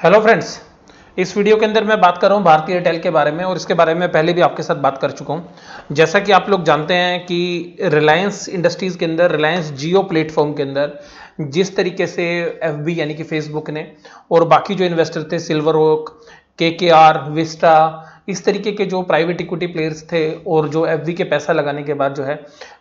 Hello friends. इस video के अंदर मैं बात कर रहा हूँ भारती एयरटेल के बारे में और इसके बारे में पहले भी आपके साथ बात कर चुका हूँ। जैसा कि आप लोग जानते हैं कि रिलायंस इंडस्ट्रीज़ के अंदर, रिलायंस जियो प्लेटफॉर्म के अंदर जिस तरीके से एफबी यानी कि फेसबुक ने और बाकी जो इन्वेस्टर थे, सिल्वर ओक, केकेआर, विस्टा, इस तरीके के जो प्राइवेट इक्विटी प्लेयर्स थे और जो एफबी के पैसा लगाने के बाद जो है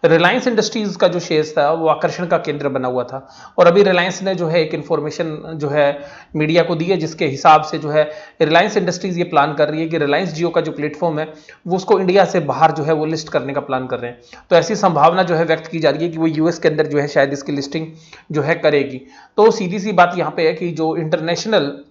रिलायंस इंडस्ट्रीज का जो शेयर था वो आकर्षण का केंद्र बना हुआ था। और अभी रिलायंस ने जो है एक इन्फॉर्मेशन जो है मीडिया को दी है, जिसके हिसाब से जो है रिलायंस इंडस्ट्रीज ये प्लान कर रही है कि रिलायंस जियो का जो प्लेटफॉर्म है वो उसको इंडिया से बाहर जो है वो लिस्ट करने का प्लान कर रहे हैं। तो ऐसी संभावना जो है व्यक्त की जा रही है कि वो यूएस के अंदर जो है शायद इसकी लिस्टिंग जो है करेगी। तो सीधी सी बात यहाँ पे है कि जो इंटरनेशनल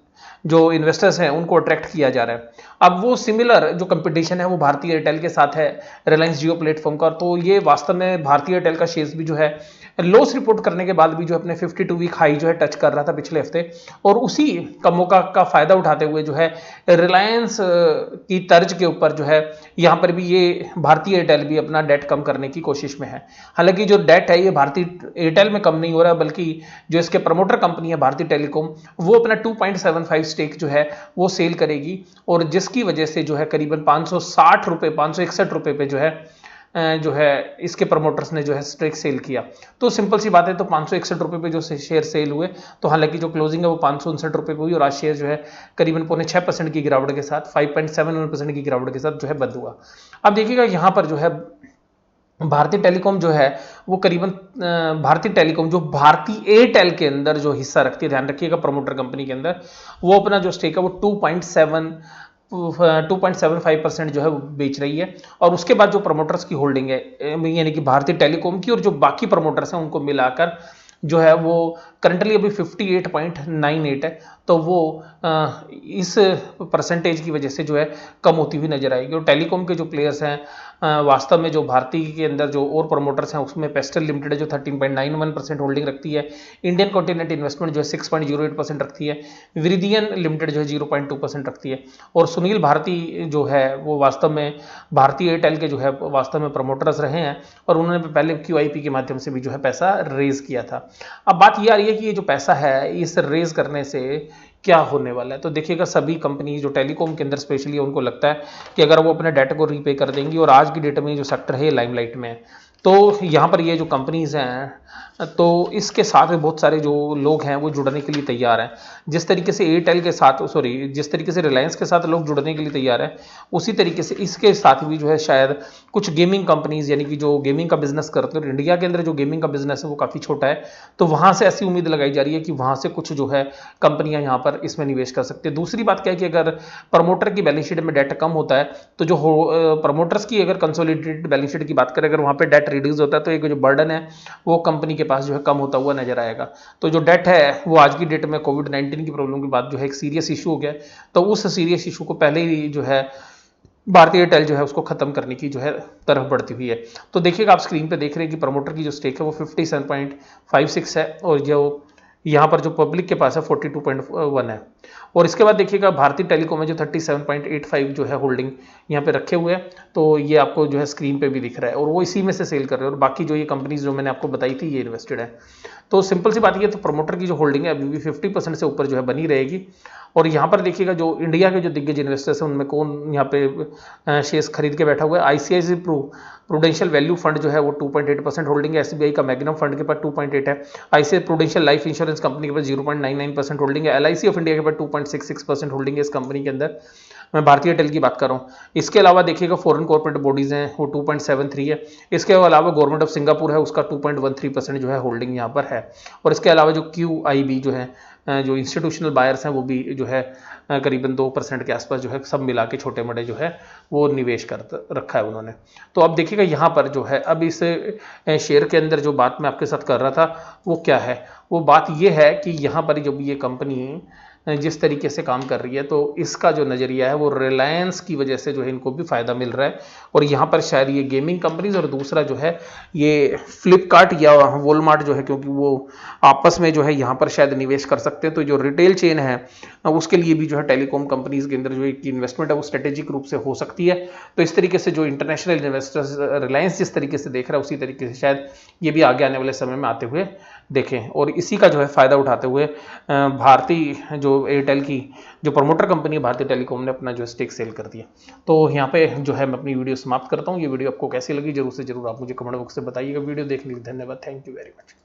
जो इन्वेस्टर्स हैं उनको अट्रैक्ट किया जा रहा है। अब वो सिमिलर जो कंपटीशन है वो भारतीय एयरटेल के साथ है रिलायंस जियो प्लेटफॉर्म का। तो ये वास्तव में भारतीय एयरटेल का शेयर्स भी जो है लॉस रिपोर्ट करने के बाद भी जो अपने 52 वीक हाई जो है टच कर रहा था पिछले हफ्ते, और उसी का मौका का फायदा उठाते हुए जो है रिलायंस की तर्ज के ऊपर जो है यहाँ पर भी ये भारतीय एयरटेल भी अपना डेट कम करने की कोशिश में है। हालांकि जो डेट है ये भारतीय एयरटेल में कम नहीं हो रहा, बल्कि जो इसके प्रमोटर कंपनी है भारतीय टेलीकॉम वो अपना 2.75 स्टेक जो है वो सेल करेगी, और जिसकी वजह से जो है करीबन 560 रुपये, 561 रुपये पे जो है इसके प्रमोटर्स ने जो है स्टेक सेल किया। तो सिंपल सी बात है, तो 561 रुपये पे जो शेयर सेल हुए, तो हालांकि जो क्लोजिंग है वो 559 रुपये पे हुई और आज शेयर जो है करीबन 6% की गिरावट के साथ, 5.71% की गिरावट के साथ जो है बंद हुआ। अब देखिएगा यहाँ पर जो है भारतीय टेलीकॉम जो है वो करीबन भारतीय टेलीकॉम जो भारतीय एयरटेल के अंदर जो हिस्सा रखती है, ध्यान रखिएगा प्रमोटर कंपनी के अंदर, वो अपना जो स्टेक है वो 2.75% जो है वो बेच रही है। और उसके बाद जो प्रमोटर्स की होल्डिंग है यानी कि भारतीय टेलीकॉम की और जो बाकी प्रमोटर्स हैं उनको मिलाकर जो है वो करंटली अभी 58.98 है। तो वो इस परसेंटेज की वजह से जो है कम होती हुई नजर आएगी। और टेलीकॉम के जो प्लेयर्स हैं वास्तव में जो भारतीय के अंदर जो और प्रमोटर्स हैं उसमें पेस्टल लिमिटेड जो 13.91% होल्डिंग रखती है, इंडियन कॉन्टिनेंट इन्वेस्टमेंट जो है 6.08% रखती है, विरिदियन लिमिटेड जो है 0.2% रखती है, और सुनील भारती जो है वो वास्तव में भारतीय एयरटेल के जो है वास्तव में प्रमोटर्स रहे हैं और उन्होंने पहले QIP के माध्यम से भी जो है पैसा रेज किया था। अब बात ये आ रही है कि ये जो पैसा है इस रेज करने से क्या होने वाला है। तो देखिएगा सभी कंपनी जो टेलीकॉम के अंदर स्पेशली उनको लगता है कि अगर वो अपने डेट को रीपे कर देंगी, और आज की डेट में जो सेक्टर है लाइमलाइट में है, तो यहाँ पर ये जो कंपनीज हैं तो इसके साथ में बहुत सारे जो लोग हैं वो जुड़ने के लिए तैयार हैं। जिस तरीके से एयरटेल के साथ, सॉरी, जिस तरीके से रिलायंस के साथ लोग जुड़ने के लिए तैयार हैं, उसी तरीके से इसके साथ भी जो है शायद कुछ गेमिंग कंपनीज यानी कि जो गेमिंग का बिजनेस करते हैं, इंडिया के अंदर जो गेमिंग का बिजनेस है वो काफ़ी छोटा है, तो वहाँ से ऐसी उम्मीद लगाई जा रही है कि वहाँ से कुछ जो है कंपनियाँ यहाँ पर इसमें निवेश कर सकती है। दूसरी बात क्या है कि अगर प्रमोटर की बैलेंस शीट में डेट कम होता है तो जो प्रमोटर्स की अगर कंसोलिडेटेड बैलेंस शीट की बात करें, अगर वहाँ पर डेट रिड्यूस होता है तो एक जो बर्डन है वो कंपनी के पास जो है कम होता हुआ नजर आएगा। तो जो डेट है वो आज की डेट में कोविड-19 की प्रॉब्लम के बाद जो है एक सीरियस इशू हो गया, तो उस सीरियस इशू को पहले ही जो है भारतीय एयरटेल जो है उसको खत्म करने की जो है तरफ बढ़ती हुई है। तो देखिएगा आप स्क्रीन पे देख रहे हैं कि प्रमोटर की जो स्टेक है वो 57.56 है और जो यहाँ पर जो पब्लिक के पास है 42.1 है। और इसके बाद देखिएगा भारतीय टेलीकॉम में जो 37.85 जो है होल्डिंग यहाँ पे रखे हुए हैं, तो ये आपको जो है स्क्रीन पे भी दिख रहा है, और वो इसी में से सेल कर रहे हैं, और बाकी जो ये कंपनीज जो मैंने आपको बताई थी ये इन्वेस्टेड है। तो सिंपल सी बात ये, तो प्रमोटर की जो होल्डिंग है अभी भी 50% से ऊपर जो है बनी रहेगी। और यहाँ पर देखिएगा जो इंडिया के जो दिग्गज इन्वेस्टर्स हैं उनमें कौन यहाँ पे शेयर्स खरीद के बैठा हुआ है। ICICI प्रूडेंशियल वैल्यू फंड जो है वो 2.8% होल्डिंग है, SBI का मैग्नम फंड के पास 2.8 है, ICICI prudential life insurance company के पास 0.99% होल्डिंग है, LIC ऑफ इंडिया के पास 2.66% होल्डिंग है इस कंपनी के अंदर। मैं भारतीय एयरटेल की बात कर रहा हूँ। इसके अलावा देखिएगा फॉरेन कॉर्पोरेट बॉडीज हैं वो 2.73 है। इसके अलावा गवर्नमेंट ऑफ सिंगापुर है उसका 2.13% जो है होल्डिंग यहाँ पर है। और इसके अलावा जो QIB जो है जो इंस्टीट्यूशनल बायर्स हैं वो भी जो है करीबन 2% के आसपास जो है सब मिला के छोटे मोटे जो है वो निवेश कर रखा है उन्होंने। तो अब देखिएगा यहाँ पर जो है अब इस शेयर के अंदर जो बात मैं आपके साथ कर रहा था वो क्या है, वो बात ये है कि यहाँ पर जो भी ये कंपनी जिस तरीके से काम कर रही है, तो इसका जो नज़रिया है वो रिलायंस की वजह से जो है इनको भी फायदा मिल रहा है। और यहाँ पर शायद ये गेमिंग कंपनीज और दूसरा जो है ये फ्लिपकार्ट या वॉलमार्ट जो है, क्योंकि वो आपस में जो है यहाँ पर शायद निवेश कर सकते हैं। तो जो रिटेल चेन है उसके लिए भी जो है टेलीकॉम कंपनीज के अंदर जो एक इन्वेस्टमेंट है वो स्ट्रेटेजिक रूप से हो सकती है। तो इस तरीके से जो इंटरनेशनल इन्वेस्टर्स रिलायंस जिस तरीके से देख रहा है उसी तरीके से शायद ये भी आगे आने वाले समय में आते हुए देखें। और इसी का जो है फ़ायदा उठाते हुए भारतीय जो एयरटेल की जो प्रमोटर कंपनी है भारतीय टेलीकॉम ने अपना जो स्टेक सेल कर दिया। तो यहाँ पे जो है मैं अपनी वीडियो समाप्त करता हूँ। ये वीडियो आपको कैसी लगी जरूर से जरूर आप मुझे कमेंट बॉक्स से बताइएगा। वीडियो देखने के लिए धन्यवाद। Thank you very much.